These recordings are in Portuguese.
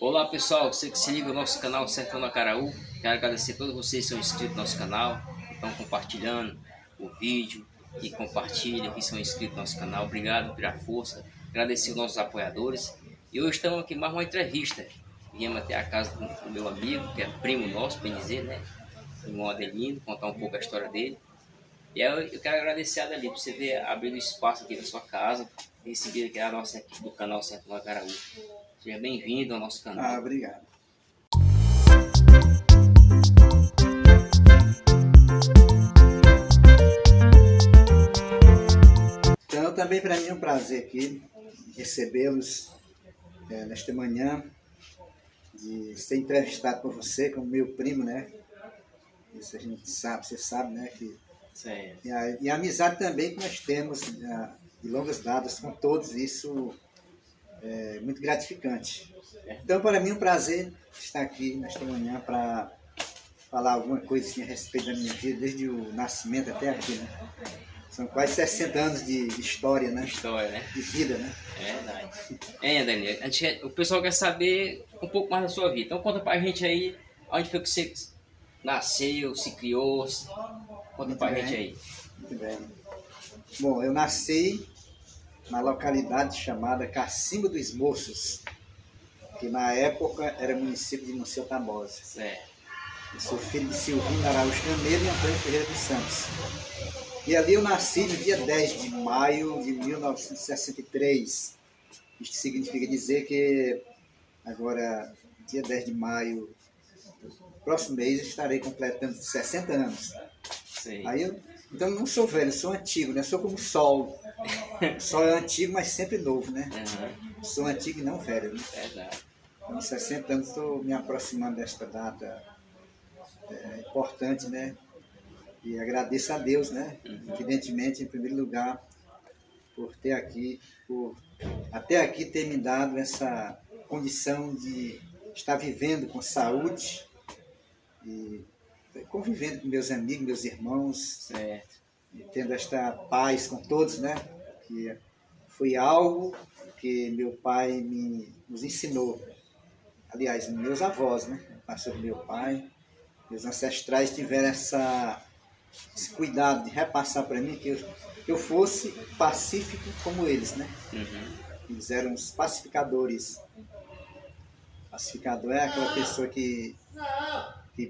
Olá pessoal, você que se liga no nosso canal Sertão do Acaraú. Quero agradecer a todos vocês que são inscritos no nosso canal, que estão compartilhando o vídeo, que compartilham, que são inscritos no nosso canal. Obrigado pela força, agradecer os nossos apoiadores. E hoje estamos aqui mais uma entrevista. Viemos até a casa do meu amigo, que é primo nosso, bem dizer, né? Irmão Adelino, contar um pouco a história dele. E eu quero agradecer a Adeli por você ter abrido espaço aqui na sua casa e receber aqui a nossa equipe do canal Sertão do Acaraú. Seja bem-vindo ao nosso canal. Obrigado. Então, também para mim é um prazer aqui recebê-los nesta manhã, de ser entrevistado por você, como meu primo, né? Isso a gente sabe, você sabe, né? E a amizade também que nós temos de longas datas com todos, isso é muito gratificante. Então, para mim é um prazer estar aqui nesta manhã para falar alguma coisa assim, a respeito da minha vida, desde o nascimento até aqui, né? São quase 60 anos de história, né? De vida, né? É verdade. Daniel, o pessoal quer saber um pouco mais da sua vida. Então conta pra gente aí, onde foi que você nasceu, se criou, conta pra gente aí. Muito bem. Bom, eu nasci na localidade chamada Cacimba dos Moços, que na época era município de Monsenhor Tabosa. Certo. Eu sou filho de Silvino Araújo Caneiro e Antônio Ferreira dos Santos. E ali eu nasci no dia 10 de maio de 1963. Isto significa dizer que agora, dia 10 de maio, próximo mês, estarei completando 60 anos. Sim. Então não sou velho, sou antigo, né? Sou como o sol. O sol é antigo, mas sempre novo, né? Uhum. Sou antigo e não velho, né? Verdade. Com 60 anos estou me aproximando desta data importante, né? E agradeço a Deus, né? Evidentemente, em primeiro lugar, por até aqui ter me dado essa condição de estar vivendo com saúde e convivendo com meus amigos, meus irmãos, Certo. e tendo esta paz com todos, né? Que foi algo que meu pai nos ensinou. Aliás, meus avós, né? Passou do meu pai, meus ancestrais tiveram esse cuidado de repassar para mim que eu fosse pacífico como eles, né? Uhum. Eles eram os pacificadores. Pacificador é aquela pessoa que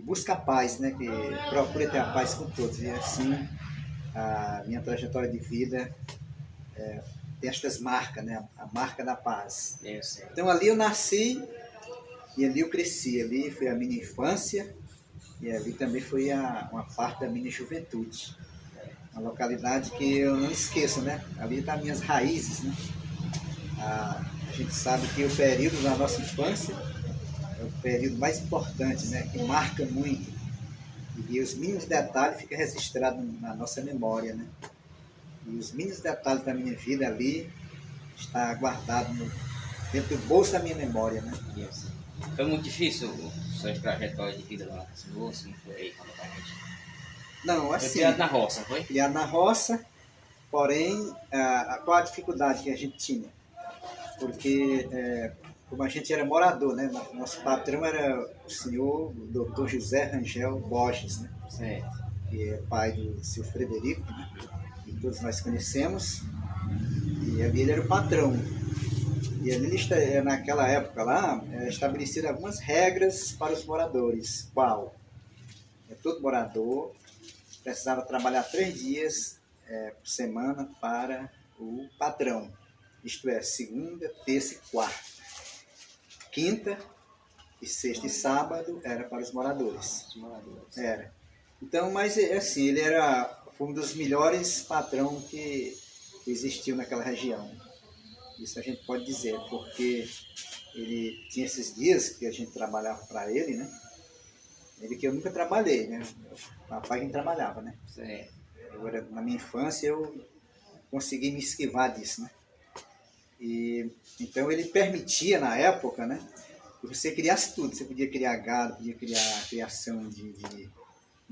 busca a paz, né? Que procura ter a paz com todos. E assim, a minha trajetória de vida tem estas marcas, né? A marca da paz. Então ali eu nasci e ali eu cresci. Ali foi a minha infância. E ali também foi uma parte da minha juventude. Uma localidade que eu não esqueço, né? Ali estão as minhas raízes, né? A gente sabe que o período da nossa infância é o período mais importante, né? Que marca muito. E os mínimos detalhes ficam registrados na nossa memória, né? E os mínimos detalhes da minha vida ali está guardado dentro do bolso da minha memória, né? Isso. Foi muito difícil sua trajetória de vida lá nesse moço? Não foi aí quando a gente... Não, assim... Foi criado na roça, foi? Criado na roça, porém, qual a dificuldade que a gente tinha? Porque, como a gente era morador, né? Nosso patrão era o senhor o Dr. José Rangel Borges, né? Certo. Que é pai do seu Frederico, né? Que todos nós conhecemos. E ali ele era o patrão. E ali, naquela época lá, estabeleceram algumas regras para os moradores. Qual? Todo morador precisava trabalhar 3 dias por semana para o patrão. Isto é, segunda, terça e quarta. Quinta, e sexta e sábado era para os moradores. Era. Então, mas assim, ele foi um dos melhores patrões que existiu naquela região. Isso a gente pode dizer, porque ele tinha esses dias que a gente trabalhava para ele, né? Ele que eu nunca trabalhei, né? O papai que trabalhava, né? Certo. Agora, na minha infância, eu consegui me esquivar disso, né? E então ele permitia, na época, né? Que você criasse tudo. Você podia criar gado, podia criar criação de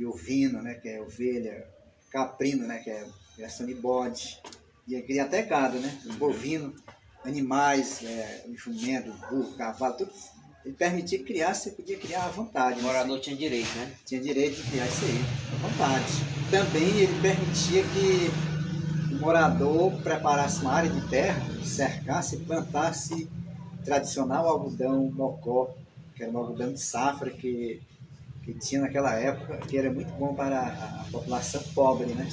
ovino, né? Que é ovelha, caprino, né? Que é criação de bode. Ia criar até gado, né? Bovino, animais, jumento, burro, cavalo, tudo ele permitia criar, você podia criar à vontade. O morador tinha direito, né? Tinha direito de criar isso aí, à vontade. Também ele permitia que o morador preparasse uma área de terra, cercasse, plantasse tradicional algodão mocó, que era um algodão de safra que tinha naquela época, que era muito bom para a população pobre, né?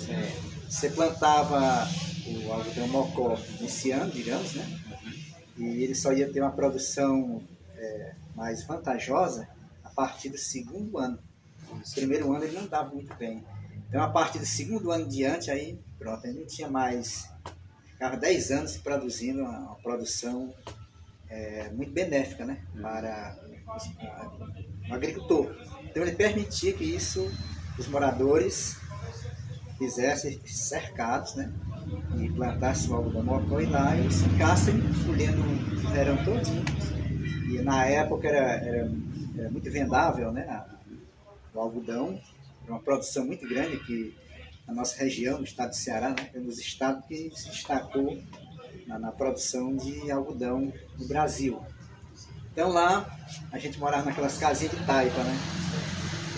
Você plantava o algodão mocó nesse ano, digamos, né? E ele só ia ter uma produção mais vantajosa a partir do segundo ano. No primeiro ano ele não dava muito bem. Então, a partir do segundo ano diante, aí, pronto, ele não tinha mais... Ficava 10 anos produzindo uma produção muito benéfica, né? Para o agricultor. Então, ele permitia que isso, os moradores fizessem cercados, né? E plantassem o algodão mocó e lá eles ficassem colhendo o verão todinho. E na época era muito vendável, né? O algodão, era uma produção muito grande que na nossa região, no estado do Ceará, né? É um dos estados que se destacou na produção de algodão no Brasil. Então lá a gente morava naquelas casinhas de taipa, né?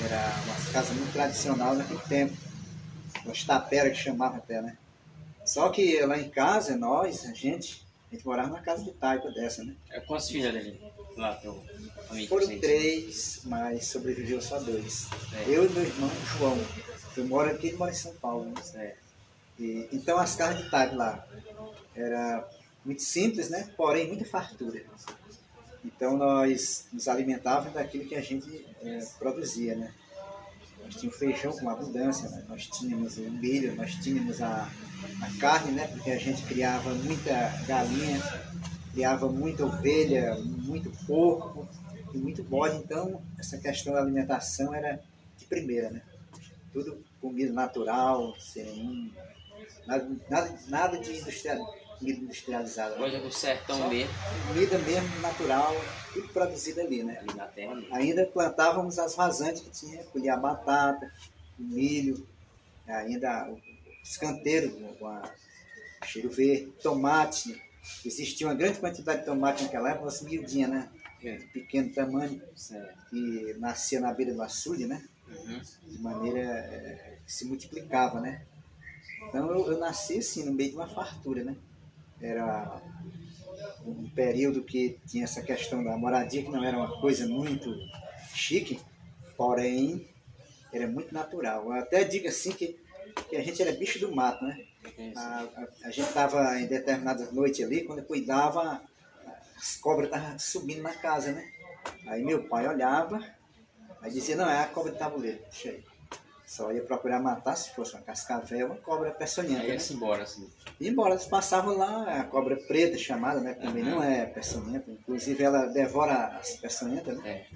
Era uma casa muito tradicional naquele tempo, umas tapera que chamava até, né? Só que lá em casa, a gente morava numa casa de taipa dessa, né? Quantos filhos ali? Lá, teu amigo? Foram 3, mas sobreviveu só 2. Eu e meu irmão João. Eu moro aqui, ele mora em São Paulo, né? Então as casas de taipa lá era muito simples, né? Porém muita fartura. Então nós nos alimentávamos daquilo que a gente produzia, né? Nós tínhamos feijão com abundância, né? Nós tínhamos o milho, nós tínhamos a carne, né? Porque a gente criava muita galinha, criava muita ovelha, muito porco e muito bode. Então essa questão da alimentação era de primeira, né? Tudo comida natural, sem nada de comida industrializada. Coisa do sertão mesmo. Comida mesmo natural, tudo produzido ali, né? Ali na terra mesmo. Ainda plantávamos as vazantes que tinha, colhia a batata, o milho, ainda os canteiros, com a cheiro verde, tomate. Existia uma grande quantidade de tomate naquela época, umas miudinhas, né? De pequeno tamanho, que nascia na beira do açude, né? De maneira que se multiplicava, né? Então eu nasci assim, no meio de uma fartura, né? Era um período que tinha essa questão da moradia, que não era uma coisa muito chique, porém era muito natural. Eu até digo assim que a gente era bicho do mato, né? A gente estava em determinadas noites ali, quando eu cuidava, as cobras estavam subindo na casa, né? Aí meu pai olhava, aí dizia, não, é a cobra de tabuleiro, deixa aí. Só ia procurar matar se fosse uma cascavel, uma cobra peçonhenta. Aí ia-se embora, assim. E embora, eles passavam lá, a cobra preta chamada, né? Também não é peçonhenta, inclusive ela devora as peçonhentas, né?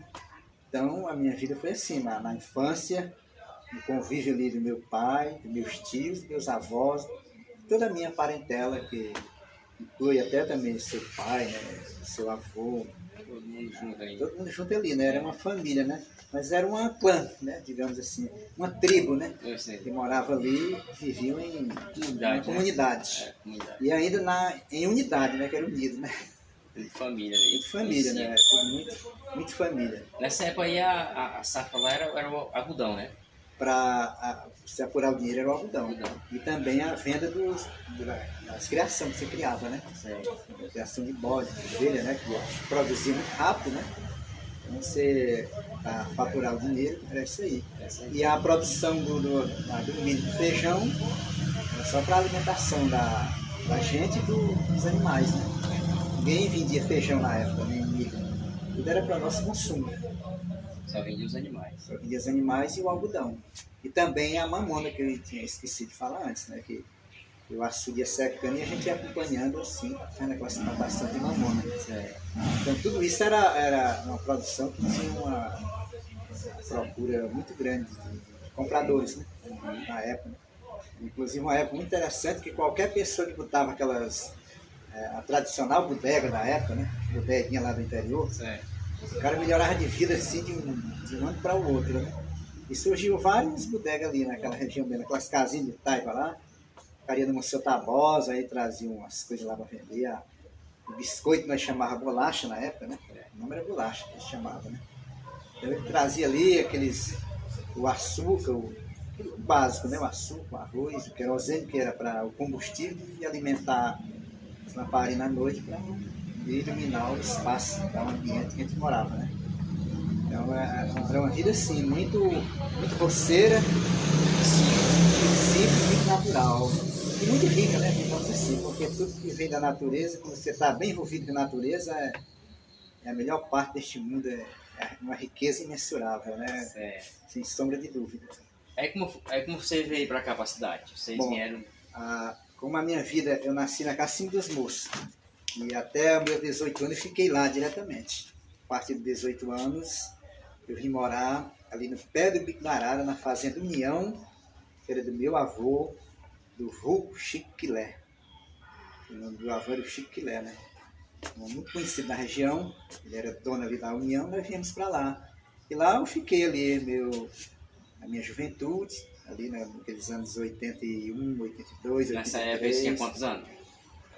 Então a minha vida foi assim, na infância, no convívio ali do meu pai, dos meus tios, meus avós, toda a minha parentela, que inclui até também seu pai, né? Seu avô. Todo mundo junto aí. Todo mundo junto ali, né? Era uma família, né? Mas era uma clã, né? Digamos assim, uma tribo, né? Que morava ali, viviam em comunidade. Comunidade. E ainda em unidade, né? Que era unido, né? De família. Muito família, né? Muito família. Nessa época aí a safra lá era o algodão, né? Para se apurar o dinheiro era o algodão. E também a venda das criações que você criava, né? A criação de bode, de ovelha, né? Que produzia muito rápido, né? Então você, para faturar o dinheiro, era isso aí. E a produção do milho e do feijão era só para a alimentação da gente e dos animais, né? Ninguém vendia feijão na época, nem milho. Tudo era para nosso consumo. Só vendia os animais. Só vendia os animais e o algodão. E também a mamona, que eu tinha esquecido de falar antes, né? Que o açude ia secando e a gente ia acompanhando assim, fazendo aquela plantação de mamona. Então tudo isso era uma produção que tinha uma procura muito grande de compradores, né? Na época. Inclusive uma época muito interessante que qualquer pessoa que botava a tradicional bodega da época, né? Bodeguinha lá do interior, o cara melhorava de vida assim de um ano para o outro, né? E surgiu várias bodegas ali naquela região, naquelas casinhas de taipa lá. Ficaria no Museu Tabosa, aí traziam umas coisas lá para vender, o biscoito nós chamava bolacha na época, né? O nome era bolacha que a gente chamava, né? Então ele trazia ali o açúcar, o básico, né? O açúcar, o arroz, o querosene, que era para o combustível e alimentar as lamparinas à noite para iluminar o espaço, o ambiente que a gente morava, né? Então era uma vida assim, muito roceira, simples, muito natural. E muito rica, né? Digamos assim, porque tudo que vem da natureza, quando você está bem envolvido com a natureza, é a melhor parte deste mundo, é uma riqueza imensurável, né? Sem sombra de dúvida. Como você veio para cá, para a cidade? Vocês vieram... Como a minha vida, eu nasci na Cacimba dos Moços, e até os meus 18 anos eu fiquei lá diretamente. A partir de 18 anos, eu vim morar ali no pé do Bico da Arara, na fazenda União, que era do meu avô, do vulgo Chico Quilé. O nome do meu avô era o Chico Quilé, né? Muito conhecido na região, ele era dono ali da União, nós viemos para lá. E lá eu fiquei ali a minha juventude, ali naqueles anos 81, 82, 83. Nessa época você tinha quantos anos?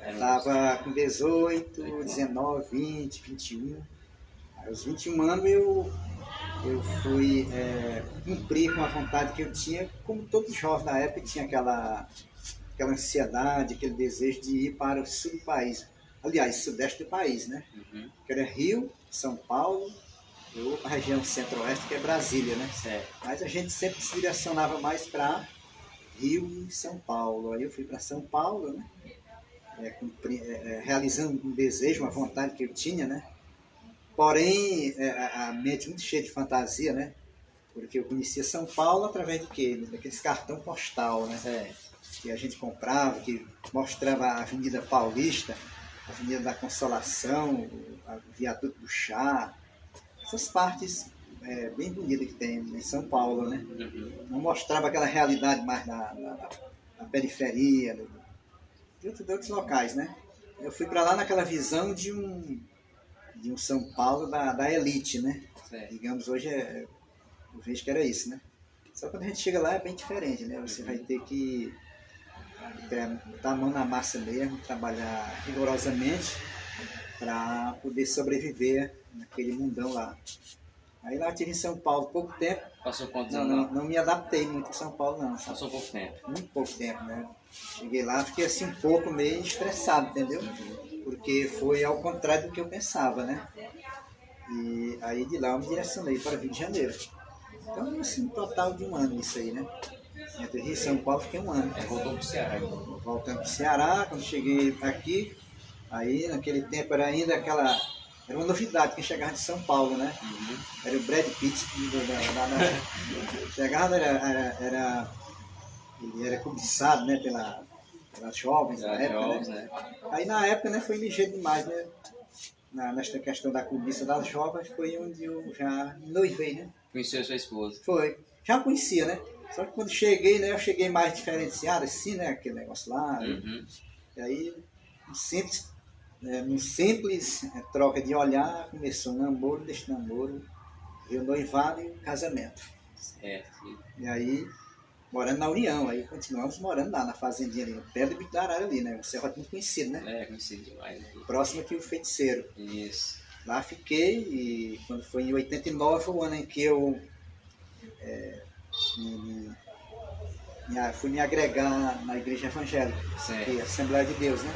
Estava com 18, 19, 20, 21. Aos 21 anos eu fui cumprir com a vontade que eu tinha, como todo jovem na época tinha aquela ansiedade, aquele desejo de ir para o sul do país. Aliás, sudeste do país, né? Que era Rio, São Paulo, ou a região centro-oeste, que é Brasília, né? Mas a gente sempre se direcionava mais para Rio e São Paulo. Aí eu fui para São Paulo, né? Realizando um desejo, uma vontade que eu tinha, né? Porém, a mente muito cheia de fantasia, né? Porque eu conhecia São Paulo através de quê? Daqueles cartão postal, né? Que a gente comprava, que mostrava a Avenida Paulista, a Avenida da Consolação, o Viaduto do Chá, essas partes bem bonitas que tem em São Paulo, né? Não mostrava aquela realidade mais da periferia, de outros locais, né? Eu fui para lá naquela visão de um São Paulo da elite, né? Digamos, hoje eu vejo que era isso, né? Só quando a gente chega lá é bem diferente, né? Você vai ter que botar a mão na massa mesmo, trabalhar rigorosamente para poder sobreviver naquele mundão lá. Aí lá eu estive em São Paulo pouco tempo. Passou quantos anos? Não me adaptei muito em São Paulo, não. Passou pouco tempo? Muito pouco tempo, né? Cheguei lá, fiquei assim um pouco meio estressado, entendeu? Porque foi ao contrário do que eu pensava, né? E aí de lá eu me direcionei para Rio de Janeiro. Então, assim, um total de um ano isso aí, né? Entre Rio e São Paulo fiquei um ano. Voltou para o Ceará. Voltando para o Ceará, quando cheguei aqui, aí naquele tempo era ainda era uma novidade quem chegava de São Paulo, né? Era o Brad Pitt. Chegava, ele era cobiçado, né? Pelas jovens da época, né? Aí na época, né, foi ligeiro demais, né? Nesta questão da cobiça das jovens, foi onde eu já noivei, né? Conheceu a sua esposa? Foi. Já conhecia, né? Só que quando cheguei, né, eu cheguei mais diferenciado, assim, né? Aquele negócio lá. E aí, num simples troca de olhar, começou o namoro, deste namoro, veio o noivado e o casamento. E aí, morando na União, aí continuamos morando lá na fazendinha ali, no pé do Bico da Arara ali, né? Você é muito conhecido, né? Conhecido demais. Próximo aqui o Feiticeiro. Isso. Lá fiquei e quando foi em 89 foi o ano em que eu fui me agregar na igreja evangélica, que é a Assembleia de Deus, né?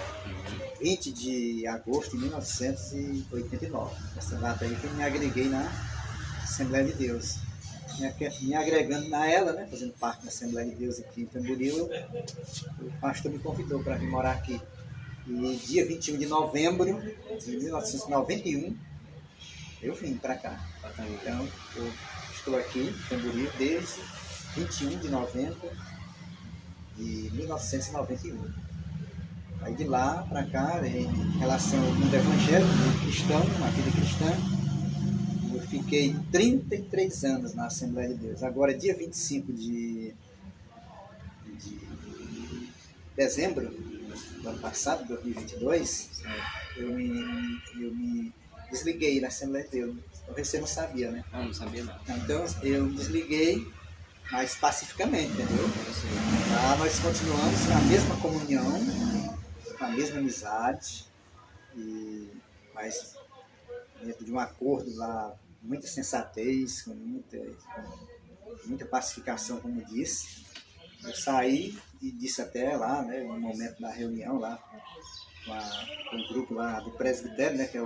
20 de agosto de 1989. Essa data aí que eu me agreguei na Assembleia de Deus. Me agregando a ela, né? Fazendo parte da Assembleia de Deus aqui em Tamboril, o pastor me convidou para vir morar aqui. E dia 21 de novembro de 1991, eu vim para cá. Então, eu estou aqui em Tamboril desde 21 de novembro de 1991. Aí de lá para cá, em relação ao mundo evangélico, cristão, na vida cristã, eu fiquei 33 anos na Assembleia de Deus. Agora, dia 25 de dezembro do ano passado, 2022, eu me desliguei da Assembleia de Deus. Você não sabia, né? Não sabia não. Então, eu me desliguei, mas pacificamente, entendeu? Nós continuamos na mesma comunhão, na mesma amizade, Mas dentro de um acordo lá, muita sensatez, com muita pacificação, como disse. Eu saí e disse até lá, né, no momento da reunião lá, com o grupo lá do presbitério, né, que é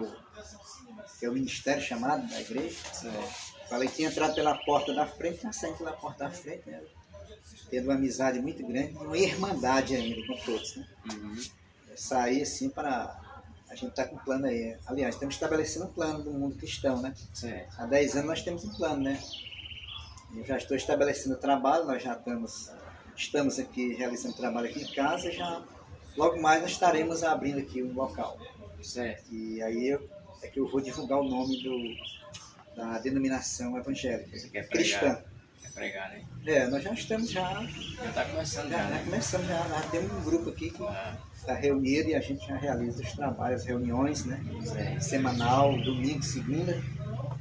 o ministério chamado da igreja. Falei que tinha entrado pela porta da frente, mas saindo pela porta da frente, né, tendo uma amizade muito grande, uma irmandade ainda com todos, né. Eu saí assim para... A gente está com um plano aí. Aliás, estamos estabelecendo um plano do mundo cristão, né? Há 10 anos nós temos um plano, né? Eu já estou estabelecendo o trabalho, nós já estamos aqui realizando trabalho aqui em casa, já logo mais nós estaremos abrindo aqui um local. Certo. E aí é que eu vou divulgar o nome da denominação evangélica. Você quer cristã. Quer pregar, né? Nós já estamos Já está começando né? Começamos já temos um grupo aqui que está reunido e a gente já realiza os trabalhos, reuniões, né? Semanal, domingo, segunda.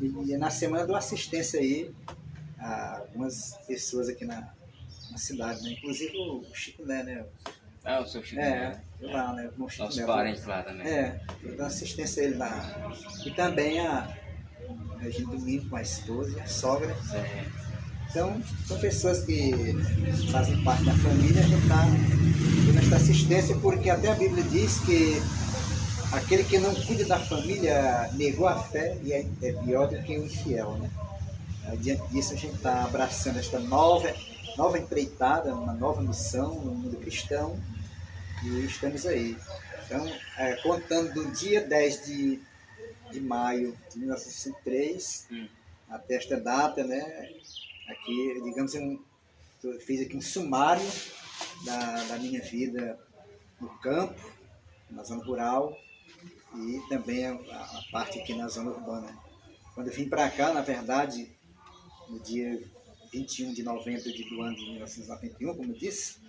E na semana dou assistência aí a algumas pessoas aqui na cidade, né? Inclusive o Chico né? O seu Chico Né? Lá, né? O Chico Nosso parente lá também. Eu dou assistência a ele lá. E também a gente domingo com a esposa e a sogra. Então, são pessoas que fazem parte da família, a gente está dando essa assistência, porque até a Bíblia diz que aquele que não cuida da família negou a fé e é pior do que o infiel, né? Diante disso, a gente está abraçando esta nova empreitada, uma nova missão no mundo cristão, e estamos aí. Então, contando do dia 10 de maio de 1963 até esta data, né? Aqui, digamos, eu fiz aqui um sumário da minha vida no campo, na zona rural, e também a parte aqui na zona urbana. Quando eu vim para cá, na verdade, no dia 21 de novembro do ano de 1991, como eu disse,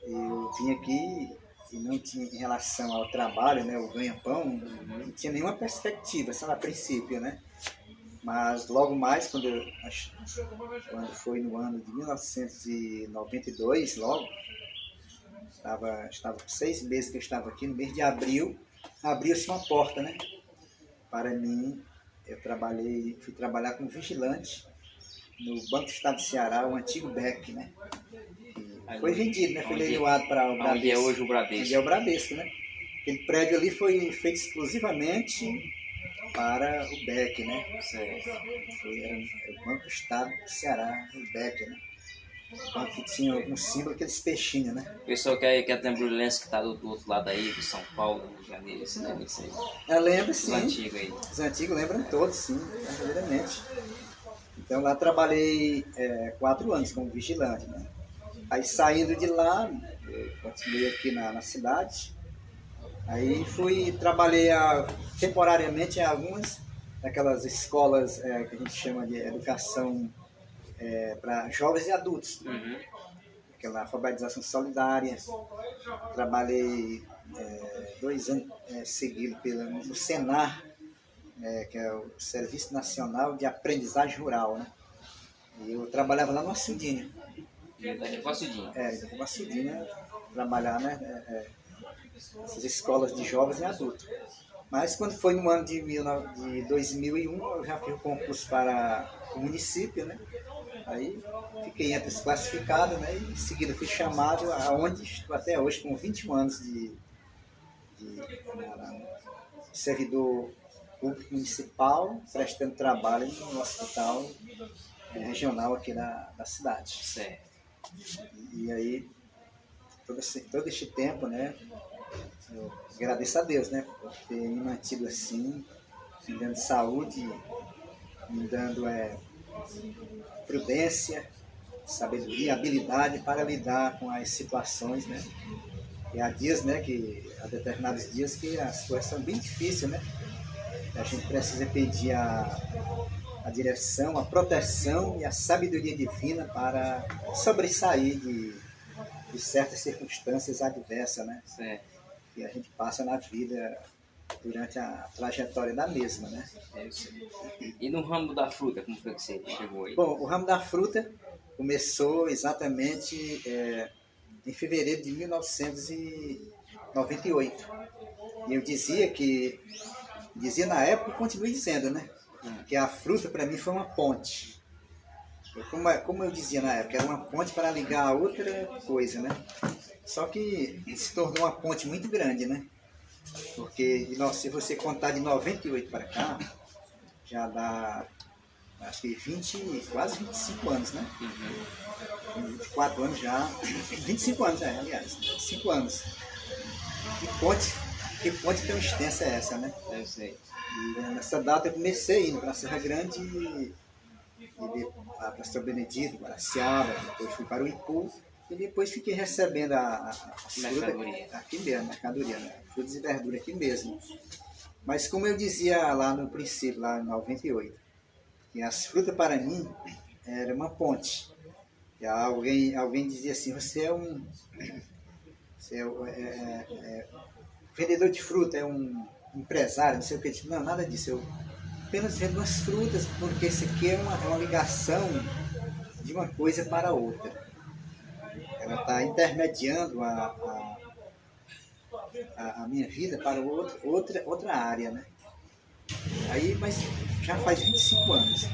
eu vim aqui e não tinha, em relação ao trabalho, né, o ganha-pão, não tinha nenhuma perspectiva, só a princípio, né? Mas logo mais, quando foi no ano de 1992, logo, estava com 6 meses que eu estava aqui, no mês de abril, abriu-se uma porta, né? Para mim, eu fui trabalhar como vigilante no Banco do Estado do Ceará, o antigo BEC, né? E foi vendido, né? Foi leiloado para o Bradesco. Onde é hoje o Bradesco. Onde é o Bradesco, né? Aquele prédio ali foi feito exclusivamente para o BEC, né? Era o Banco do Estado do Ceará, o BEC, né? O banco que tinha algum símbolo, aqueles peixinhos, né? O pessoal que é Temburense, que está do outro lado aí, de São Paulo, do Rio de Janeiro, você lembra disso aí? Eu lembro, sim. Os antigos aí. Os antigos lembram todos, sim, verdadeiramente. Então lá trabalhei 4 anos como vigilante, né? Aí saindo de lá, eu continuei aqui na cidade. Aí trabalhei temporariamente em algumas daquelas escolas que a gente chama de educação para jovens e adultos. Aquela alfabetização solidária. Trabalhei 2 anos seguidos no Senar, que é o Serviço Nacional de Aprendizagem Rural, né? E eu trabalhava lá no Açudinha. No Açudinha, trabalhar, né? Essas escolas de jovens e adultos. Mas quando foi no ano de 2001, eu já fiz o concurso para o município, né? Aí fiquei entre os classificados, né? E em seguida fui chamado aonde estou até hoje, com 21 anos de servidor público municipal, prestando trabalho no hospital regional aqui da cidade. E aí, todo este tempo, né? Eu agradeço a Deus, né, por ter me mantido assim, me dando saúde, me dando prudência, sabedoria, habilidade para lidar com as situações, né? E há dias, né, há determinados dias que as coisas são bem difíceis, né? A gente precisa pedir a direção, a proteção e a sabedoria divina para sobressair de certas circunstâncias adversas, né? Que a gente passa na vida durante a trajetória da mesma, né? E no ramo da fruta, como foi que você chegou aí? Bom, o ramo da fruta começou exatamente em fevereiro de 1998. E eu dizia na época e continuo dizendo, né? Que a fruta para mim foi uma ponte. Como eu dizia na época, era uma ponte para ligar a outra coisa, né? Só que se tornou uma ponte muito grande, né? Porque se você contar de 98 para cá, já dá, acho que quase 25 anos, né? 24 anos já, 25 anos, aliás, 25 anos. Que ponte tão extensa é essa, né? Eu sei. E nessa data eu comecei indo para a Serra Grande e para São Benedito, Guaraciaba, depois fui para o Ipu e depois fiquei recebendo a fruta aqui mesmo, mercadoria, né? Frutas e verduras aqui mesmo. Mas como eu dizia lá no princípio, lá em 98, que as frutas para mim era uma ponte. E alguém dizia assim, você é vendedor de fruta, é um empresário, não sei o que. Não, nada disso. Eu apenas vendo umas frutas, porque isso aqui é uma ligação de uma coisa para outra. Ela está intermediando a minha vida para outra área, né? Aí, mas já faz 25 anos.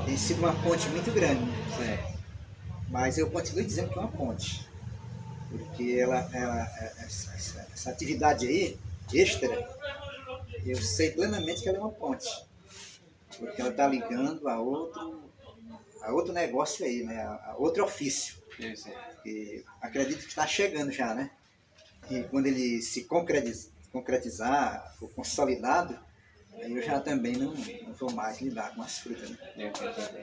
Tem sido uma ponte muito grande, né? Mas eu continuo dizendo que é uma ponte. Porque essa atividade aí, extra, eu sei plenamente que ela é uma ponte. Porque ela está ligando a outro negócio aí, né? A outro ofício. E acredito que está chegando já, né? E quando ele se concretizar, for consolidado, aí eu já também não vou mais lidar com as frutas, né?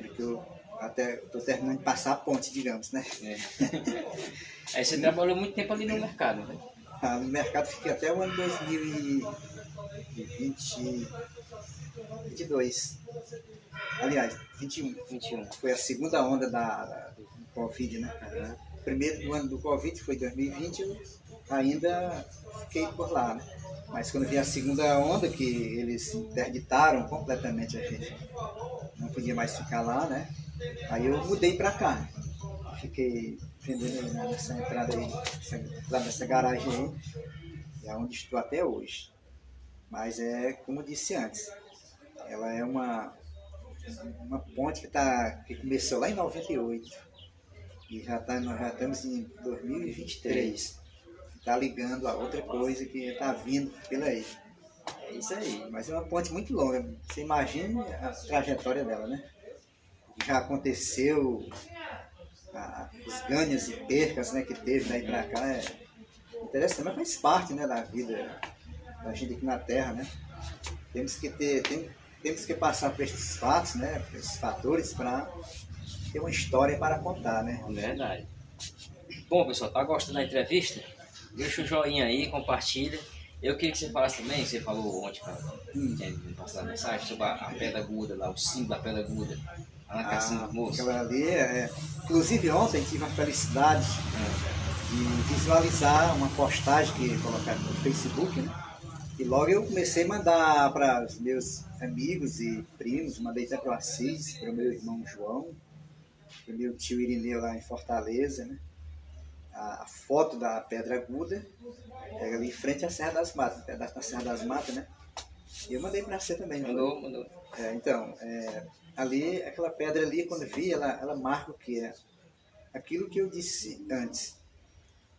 Porque eu até estou terminando de passar a ponte, digamos, né? Aí você trabalhou muito tempo ali no mercado, né? No mercado fiquei até o ano 2022. Aliás, 21. Foi a segunda onda do Covid, né? Primeiro do ano do Covid, foi 2020, eu ainda fiquei por lá, né? Mas quando veio a segunda onda, que eles interditaram completamente a gente, não podia mais ficar lá, né? Aí eu mudei para cá. Fiquei vendendo nessa entrada aí, nessa garagem aí, é onde estou até hoje. Mas como eu disse antes, ela é uma ponte que começou lá em 98 e nós já estamos em 2023. Está ligando a outra coisa que está vindo pela aí. É isso aí, mas é uma ponte muito longa. Você imagine a trajetória dela, né? Já aconteceu, os ganhos e percas, né, que teve daí para cá, é interessante, mas faz parte, né, da vida da gente aqui na Terra, né? Temos que passar por esses fatos, né, por esses fatores para ter uma história para contar, né? Verdade. Bom, pessoal, tá gostando da entrevista? Deixa o joinha aí, compartilha. Eu queria que você falasse também, você falou ontem, cara, tinha passado a mensagem sobre a pedra aguda lá, o símbolo da pedra aguda, lá na Cassino do Moço. Aquela ali, inclusive ontem tive a felicidade de visualizar uma postagem que colocaram no Facebook, né? E logo eu comecei a mandar para os meus amigos e primos, mandei até para o Assis, para o meu irmão João, para o meu tio Irineu lá em Fortaleza, né? A foto da Pedra Aguda, ali em frente à Serra das Matas, pedaço da Serra das Matas, né? E eu mandei para você também. Mandou. Então, ali, aquela pedra ali, quando vi, ela marca o que é aquilo que eu disse antes.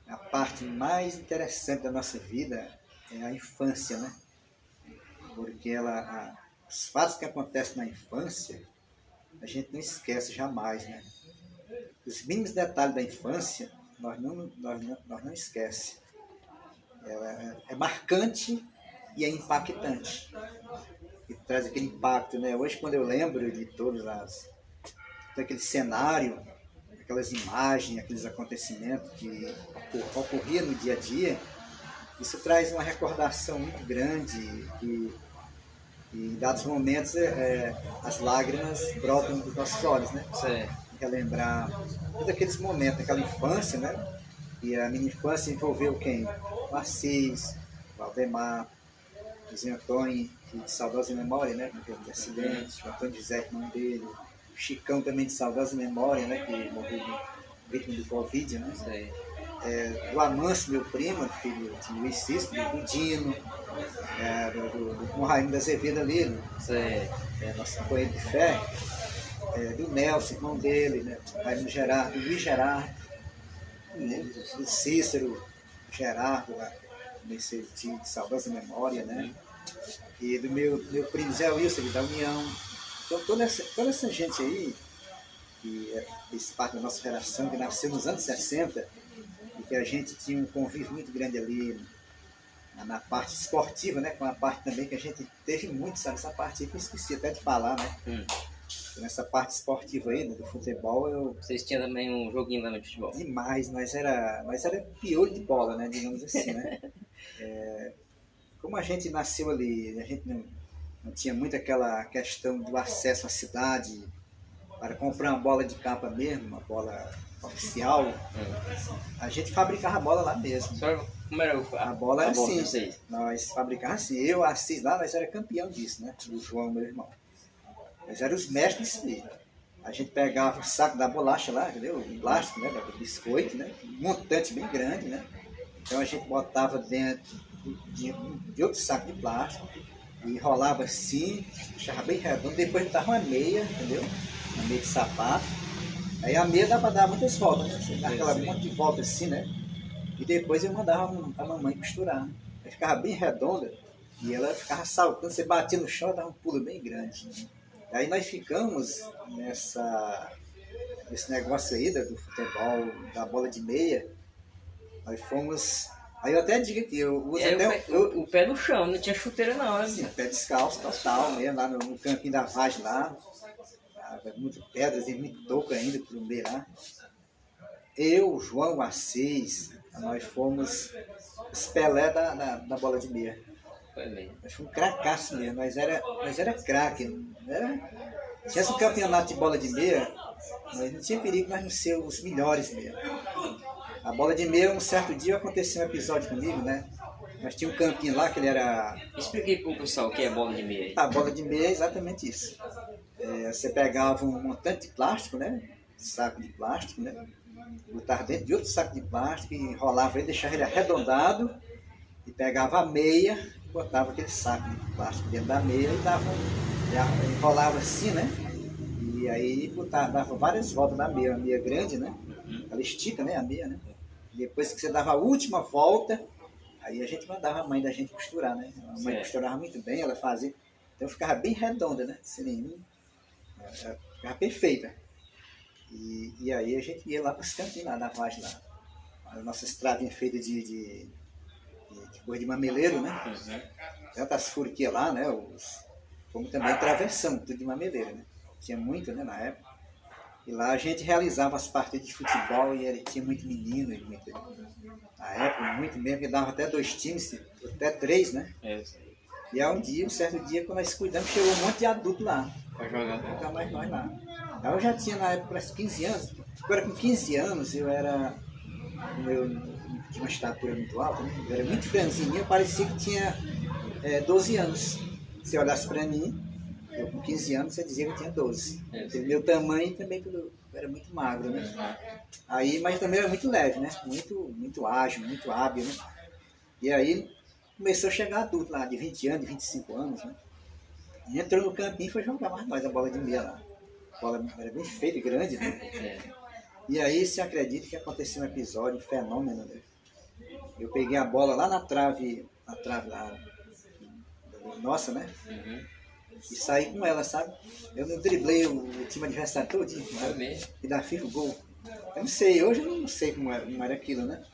A parte mais interessante da nossa vida é a infância, né? Porque os fatos que acontecem na infância, a gente não esquece jamais, né? Os mínimos detalhes da infância, nós não esquecemos. É marcante e é impactante. E traz aquele impacto, né? Hoje, quando eu lembro de todo aquele cenário, aquelas imagens, aqueles acontecimentos que ocorriam no dia a dia, isso traz uma recordação muito grande e em dados momentos as lágrimas brotam dos nossos olhos, né? Relembrar todos aqueles momentos, aquela infância, né? E a minha infância envolveu quem? O Assis, o Valdemar, o Zé Antônio, de saudosa memória, né? Que teve um acidente, o Antônio José, irmão dele, o Chicão também de saudosa memória, né? Que morreu vítima do Covid, né? do Amâncio, meu primo, filho de Luiz Cícero, do Dino, do Raimundo Azevedo ali, nosso companheiro de fé, do Nelson, irmão dele, né? Raimundo Gerardo, do Luiz Gerardo, né? Do Cícero, Gerardo, lá, nesse time de saudosa memória, né? E do meu primo Zé Wilson, da União. Então toda essa gente aí, que fez parte da nossa geração, que nasceu nos anos 60, e que a gente tinha um convívio muito grande ali na parte esportiva, né? Com a parte também que a gente teve muito, sabe? Essa parte aí que eu esqueci até de falar, né? Nessa parte esportiva aí, né, do futebol, Vocês tinham também um joguinho lá no futebol? Demais, nós era piolho de bola, né? Digamos assim, né? Como a gente nasceu ali, a gente não tinha muito aquela questão do acesso à cidade para comprar uma bola de capa mesmo, uma bola oficial, a gente fabricava a bola lá mesmo. Como era a bola era assim, vocês? Nós fabricávamos assim, eu, Assis lá, nós era campeão disso, né? O João, meu irmão. Nós éramos os mestres disso aí. A gente pegava o saco da bolacha lá, entendeu? O plástico, né? Do biscoito, né? Um montante bem grande, né? Então a gente botava dentro de outro saco de plástico e enrolava assim, deixava bem redondo, depois botava uma meia, entendeu? Uma meia de sapato. Aí a meia dava para dar muitas voltas, né? Você dava aquela monte de volta assim, né? E depois eu mandava a mamãe costurar. Aí ficava bem redonda e ela ficava saltando, você batia no chão e dava um pulo bem grande. Né? Aí nós ficamos nesse negócio aí do futebol, da bola de meia. Nós fomos. Aí eu até digo que eu uso o pé no chão, não tinha chuteira não, né? Sim, pé descalço total, mesmo, lá no campinho da Vaz lá. Muito pedras e muito toco ainda por um meio lá. Eu, João, Assis, nós fomos os Pelé da bola de meia. Foi mesmo. Nós fomos cracaço mesmo, nós era craque. Se tivesse um campeonato de bola de meia, nós não tinha perigo nós não ser os melhores mesmo. A bola de meia, um certo dia aconteceu um episódio comigo, né? Nós tínhamos um campinho lá que ele era... Expliquei para o pessoal o que é bola de meia aí. A bola de meia é exatamente isso. Você pegava um montante de plástico, né? Saco de plástico, né? Botava dentro de outro saco de plástico, enrolava ele, deixava ele arredondado e pegava a meia, botava aquele saco de plástico dentro da meia e enrolava assim, né? E aí dava várias voltas na meia, a meia grande, né? Ela estica, né? A meia, né? E depois que você dava a última volta, aí a gente mandava a mãe da gente costurar, né? A mãe costurava muito bem, ela fazia. Então ficava bem redonda, né? Ficava perfeita. E aí a gente ia lá para os campinhos lá da Vaz lá. A nossa estradinha feita de coisa de mameleiro, né? Tanto as furiquias lá, né? Como também travessão, tudo de mameleiro, né? Tinha muito, né, na época. E lá a gente realizava as partidas de futebol e tinha muito menino, na época, muito mesmo, que dava até 2 times, até 3, né? E aí um certo dia, quando nós cuidamos, chegou um monte de adulto lá. Pra jogar. Nunca mais nós lá. Aí eu já tinha na época parece 15 anos. Agora com 15 anos eu tinha uma estatura muito alta, né? Eu era muito franzininho, parecia que tinha 12 anos. Se olhasse para mim, eu com 15 anos você dizia que eu tinha 12. Meu tamanho também era muito magro, né? Aí, mas também era muito leve, né? Muito ágil, muito hábil, né? E aí começou a chegar adulto lá, de 20 anos, de 25 anos, né? E entrou no campinho e foi jogar mais nós a bola de meia lá. A bola era bem feita e grande, né? E aí você acredita que aconteceu um episódio, um fenômeno, né? Eu peguei a bola lá na trave lá, nossa, né? E saí com ela, sabe? Eu não driblei o time adversário todinho, e da FIFA o gol. Eu não sei, hoje eu não sei como era aquilo, né?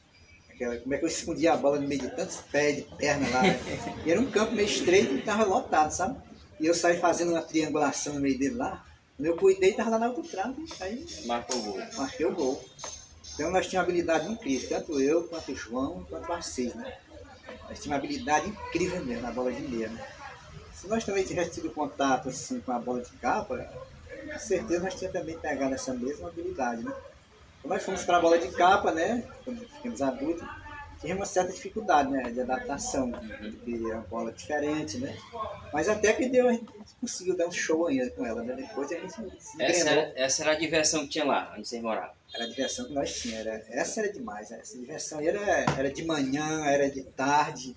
Como é que eu escondia a bola no meio de tantos pés de perna lá, né? E era um campo meio estreito e estava lotado, sabe? E eu saí fazendo uma triangulação no meio dele lá. Quando eu cuidei, estava lá na outra trave, aí marquei o gol. Então nós tínhamos uma habilidade incrível, tanto eu, quanto o João, quanto o Assis, né? Nós tínhamos uma habilidade incrível mesmo na bola de meia, né? Se nós também tivéssemos tido contato assim, com a bola de capa, com certeza nós tínhamos também pegado essa mesma habilidade, né? Quando nós fomos para a bola de capa, né? Quando ficamos adultos, tive uma certa dificuldade, né, de adaptação, porque é uma bola diferente, né? Mas até que deu, a gente conseguiu dar um show ainda com ela, né? Depois a gente se engrenou. Essa era a diversão que tinha lá, onde vocês moravam. Era a diversão que nós tínhamos, essa era demais, né? Essa diversão aí era de manhã, era de tarde,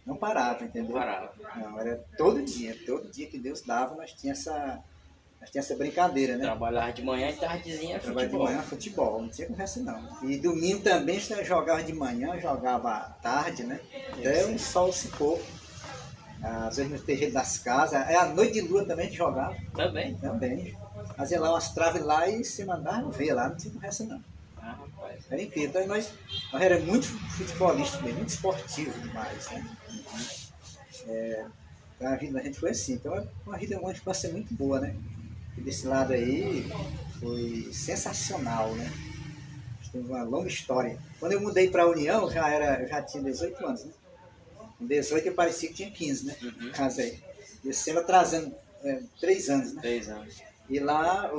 não parava, entendeu? Não parava. Não, era todo dia que Deus dava, nós tínhamos essa brincadeira, né? Trabalhava de manhã e tardezinha Trabalhava de futebol. manhã futebol, não tinha conversa não. E domingo também você jogava de manhã, jogava à tarde, né? Até o sol se pôr. Às vezes no terreiro das casas, a noite de lua também a gente jogava. Também? Também. Fazia lá umas traves lá e se mandava ver lá, não tinha conversa não. Ah, rapaz. Era incrível. Então nós éramos muito futebolistas, muito esportivos demais, né? A vida da gente foi assim. Então é uma infância muito boa, né? E desse lado aí foi sensacional, né? Tem uma longa história. Quando eu mudei para a União, eu já tinha 18 anos, né? Com 18 eu parecia que tinha 15, né? Casei. E sempre atrasando 3 anos, né? 3 anos. E lá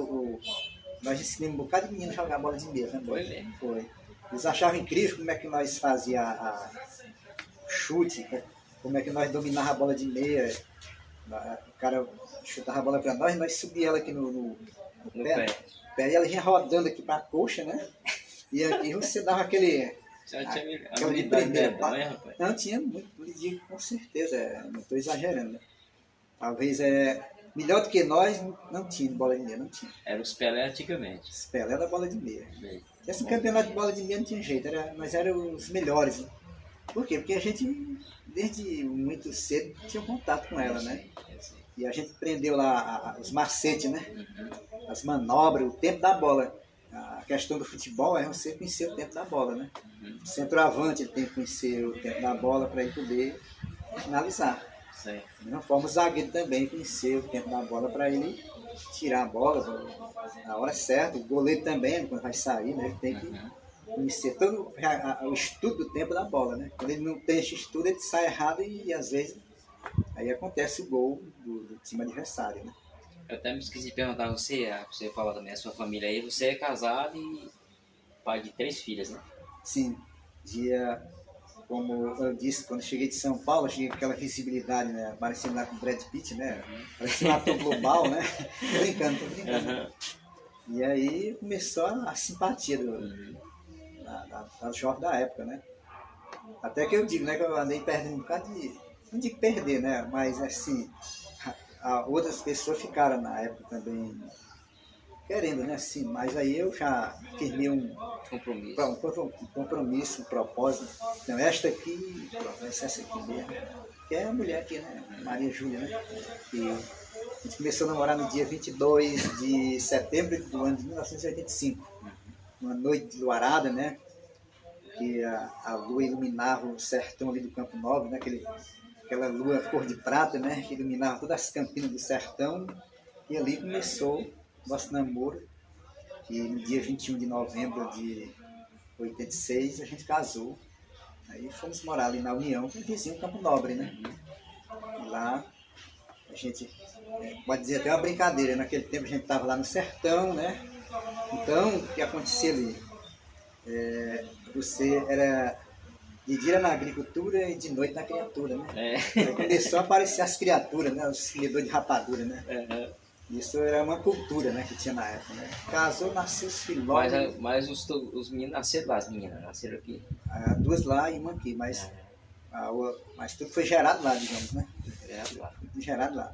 nós ensinamos um bocado de menino a jogar bola de meia também. Foi mesmo? Foi. Eles achavam incrível como é que nós fazíamos a chute, como é que nós dominávamos a bola de meia. O cara chutava a bola para nós e nós subíamos ela aqui no pé. E ela vinha rodando aqui para a coxa, né? E aqui você dava aquele habilidade, rapaz? Não, tinha muito, com certeza, não estou exagerando, né? Talvez melhor do que nós, não tinha bola de meia, não tinha. Era os Pelé antigamente. Os Pelé da bola de meia. Esse campeonato de bola de meia não tinha jeito, nós éramos os melhores. Né? Por quê? Porque a gente, desde muito cedo, tinha contato com ela, né? E a gente aprendeu lá os macetes, né? As manobras, o tempo da bola. A questão do futebol é você conhecer o tempo da bola, né? O centroavante ele tem que conhecer o tempo da bola para ele poder finalizar. Certo. Da mesma forma, o zagueiro também conhecer o tempo da bola para ele tirar a bola na hora certa. O goleiro também, quando vai sair, né? Ele tem que conhecer todo o estudo do tempo da bola, né? Quando ele não tem esse estudo, ele sai errado e às vezes aí acontece o gol do time adversário, né? Eu até me esqueci de perguntar a você falou também, a sua família aí, você é casado e pai de 3 filhas, né? Sim, como eu disse, quando eu cheguei de São Paulo, eu cheguei com aquela visibilidade, né? Parecendo lá com o Brad Pitt, né? Parecendo um ator global, né? Tô brincando. E aí começou a simpatia das jovens da época, né? Até que eu digo, né? Que eu andei perdendo um bocado de... Não digo perder, né? Mas assim... outras pessoas ficaram na época também querendo, né? Sim, mas aí eu já firmei um compromisso, um propósito. Então, esta aqui, essa aqui mesmo, que é a mulher aqui, né? Maria Júlia, né? E a gente começou a namorar no dia 22 de setembro do ano de 1985. Uma noite de luarada, né? Que a lua iluminava o sertão ali do Campo Novo, né? Aquela lua cor de prata, né? Que iluminava todas as campinas do sertão. E ali começou nosso namoro. E no dia 21 de novembro de 86 a gente casou. Aí fomos morar ali na União, que é vizinho do Campo Nobre, né? E lá a gente, pode dizer até uma brincadeira, naquele tempo a gente estava lá no sertão, né? Então, o que acontecia ali? Você era... De dia na agricultura e de noite na criatura, né? Aí começou a aparecer as criaturas, né? Os comedores de rapadura, né? Isso era uma cultura, né? Que tinha na época, né? Casou, nasceu os filhos. Mas os meninos nasceram lá, as meninas nasceram aqui? 2 lá e uma aqui, mas tudo foi gerado lá, digamos, né? Gerado lá.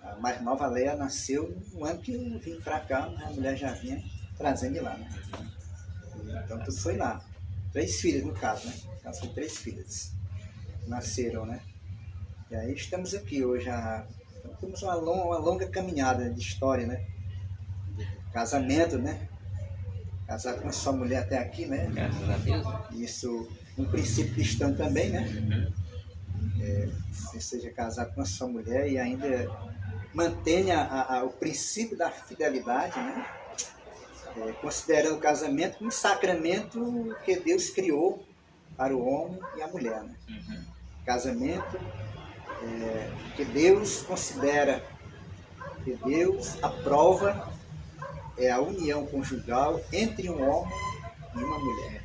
A mais nova, Leia, nasceu no ano que eu vim pra cá, a mulher já vinha trazendo de lá, né? Então tudo foi lá. 3 filhas, no caso, né? São 3 filhas. Nasceram, né? E aí estamos aqui hoje. Temos uma longa caminhada de história, né? De casamento, né? Casado com a sua mulher até aqui, né? Graças a Deus. Isso, um princípio cristão também, né? Você seja casado com a sua mulher e ainda mantenha o princípio da fidelidade, né? Considerando o casamento um sacramento que Deus criou para o homem e a mulher, né? Casamento que Deus considera, que Deus aprova, é a união conjugal entre um homem e uma mulher.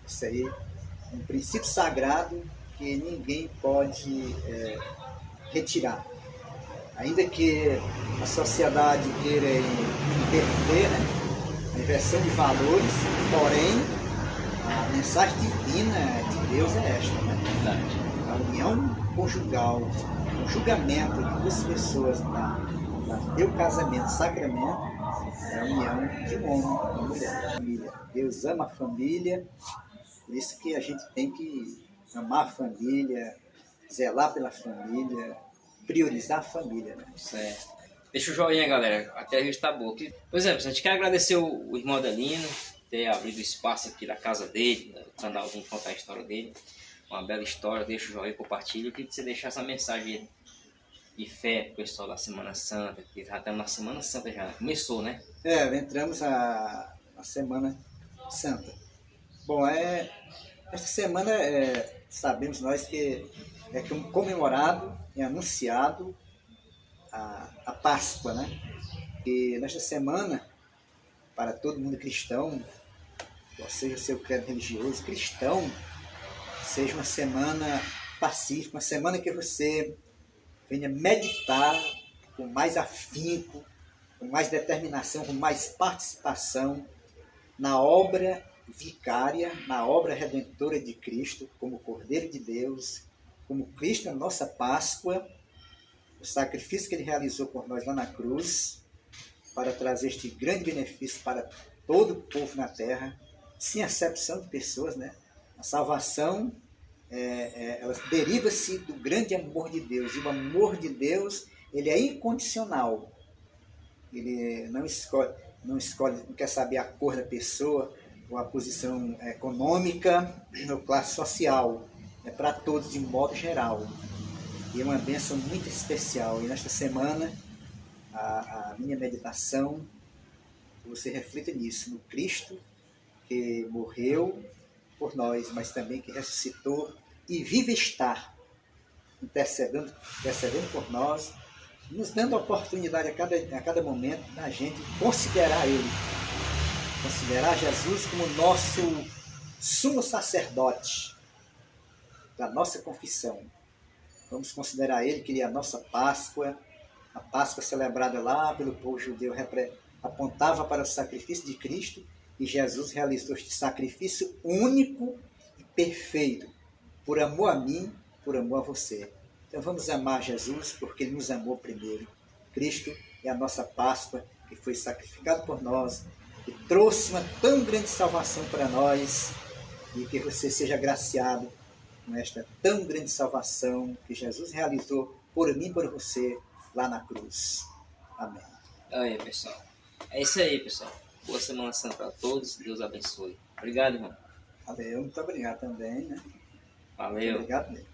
Isso aí é um princípio sagrado que ninguém pode retirar. Ainda que a sociedade queira inverter, né, a inversão de valores, porém, a mensagem divina de Deus é esta, né? A união conjugal, o julgamento de duas pessoas para ter o casamento, sacramento, é a união de um homem e uma mulher. Família. Deus ama a família, por isso que a gente tem que amar a família, zelar pela família, priorizar a família. Né? Certo. Deixa o joinha, galera. Até a gente tá boa. Pois é, a gente quer agradecer o irmão Adelino ter abrido espaço aqui da casa dele, o canal, vim contar a história dele. Uma bela história. Deixa o joinha, compartilha. Eu queria que você deixasse essa mensagem de fé pro pessoal da Semana Santa, que já estamos na Semana Santa já. Começou, né? Entramos na Semana Santa. Bom, esta semana sabemos nós que é comemorado e anunciado a Páscoa, né? E nesta semana, para todo mundo cristão, ou seja, o seu credo religioso cristão, seja uma semana pacífica, uma semana que você venha meditar com mais afinco, com mais determinação, com mais participação na obra vicária, na obra redentora de Cristo, como Cordeiro de Deus, como Cristo a nossa Páscoa, o sacrifício que Ele realizou por nós lá na cruz, para trazer este grande benefício para todo o povo na terra, sem acepção de pessoas, né? A salvação, ela deriva-se do grande amor de Deus, e o amor de Deus, ele é incondicional. Ele não escolhe, não quer saber a cor da pessoa, ou a posição econômica, ou classe social. É para todos de modo geral. E é uma bênção muito especial. E nesta semana, a minha meditação, você reflita nisso, no Cristo que morreu por nós, mas também que ressuscitou e vive estar, intercedendo por nós, nos dando a oportunidade a cada momento da gente considerar Ele, considerar Jesus como nosso sumo sacerdote da nossa confissão. Vamos considerar Ele que Ele é a nossa Páscoa, a Páscoa celebrada lá pelo povo judeu apontava para o sacrifício de Cristo, e Jesus realizou este sacrifício único e perfeito, por amor a mim, por amor a você. Então vamos amar Jesus, porque Ele nos amou primeiro. Cristo é a nossa Páscoa, que foi sacrificado por nós, e trouxe uma tão grande salvação para nós, e que você seja agraciado com esta tão grande salvação que Jesus realizou por mim e por você lá na cruz. Amém. Aí, pessoal. É isso aí, pessoal. Boa Semana Santa para todos. Deus abençoe. Obrigado, irmão. Valeu, muito obrigado também, né? Valeu. Obrigado mesmo.